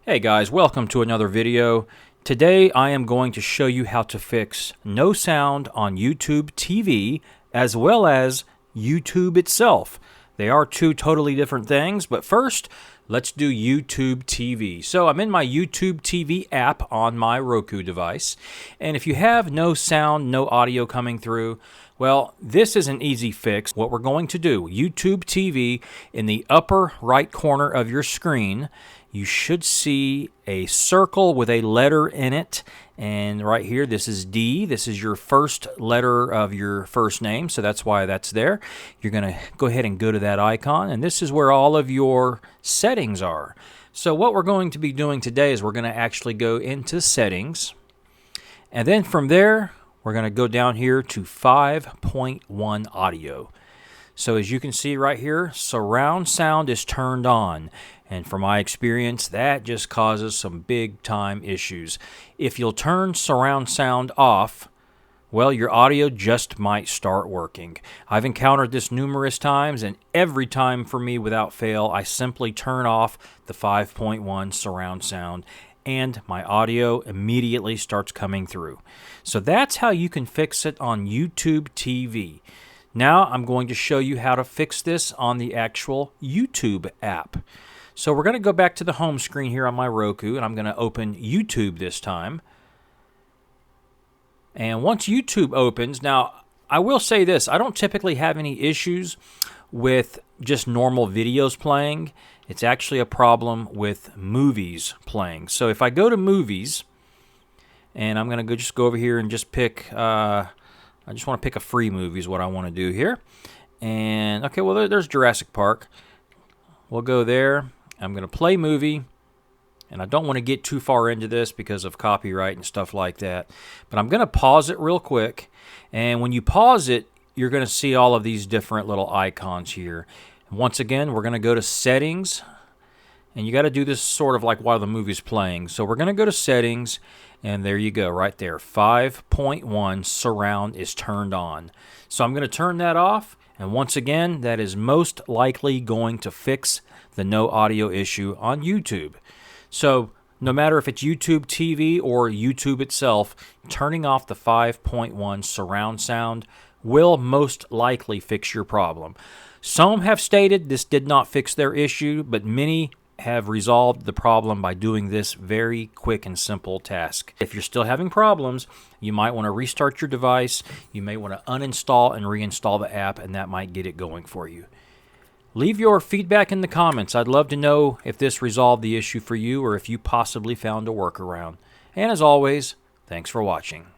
Hey guys, welcome to another video. Today I am going to show you how to fix no sound on YouTube TV as well as YouTube itself. They are two totally different things, but first let's do YouTube TV. So I'm in my YouTube TV app on my Roku device, and if you have no sound, no audio coming through, well, this is an easy fix. What we're going to do, YouTube TV, in the upper right corner of your screen, you should see a circle with a letter in it. And right here, this is D. This is your first letter of your first name, so that's why that's there. You're going to go ahead and go to that icon, and this is where all of your settings are. So what we're going to be doing today is we're going to actually go into settings, and then from there, we're going to go down here to 5.1 audio. So as you can see right here, surround sound is turned on. And from my experience, that just causes some big time issues. If you'll turn surround sound off, well, your audio just might start working. I've encountered this numerous times, and every time for me without fail, I simply turn off the 5.1 surround sound and my audio immediately starts coming through. So that's how you can fix it on YouTube TV. Now I'm going to show you how to fix this on the actual YouTube app. So we're going to go back to the home screen here on my Roku, and I'm going to open YouTube this time. And once YouTube opens, now I will say this, I don't typically have any issues with just normal videos playing. It's actually a problem with movies playing. So if I go to movies, and I'm going to just go over here and just pick, I just want to pick a free movie is what I want to do here. And, okay, well, there's Jurassic Park. We'll go there. I'm going to play movie, and I don't want to get too far into this because of copyright and stuff like that. But I'm going to pause it real quick, and when you pause it, you're going to see all of these different little icons here. And once again, we're going to go to Settings, and you got to do this sort of like while the movie's playing. So we're going to go to Settings, and there you go, right there. 5.1 surround is turned on. So I'm going to turn that off, and once again, that is most likely going to fix the no audio issue on YouTube. So no matter if it's YouTube TV or YouTube itself, turning off the 5.1 surround sound will most likely fix your problem. Some have stated this did not fix their issue, but many have resolved the problem by doing this very quick and simple task. If you're still having problems, you might want to restart your device. You may want to uninstall and reinstall the app, and that might get it going for you. Leave your feedback in the comments. I'd love to know if this resolved the issue for you or if you possibly found a workaround. And as always, thanks for watching.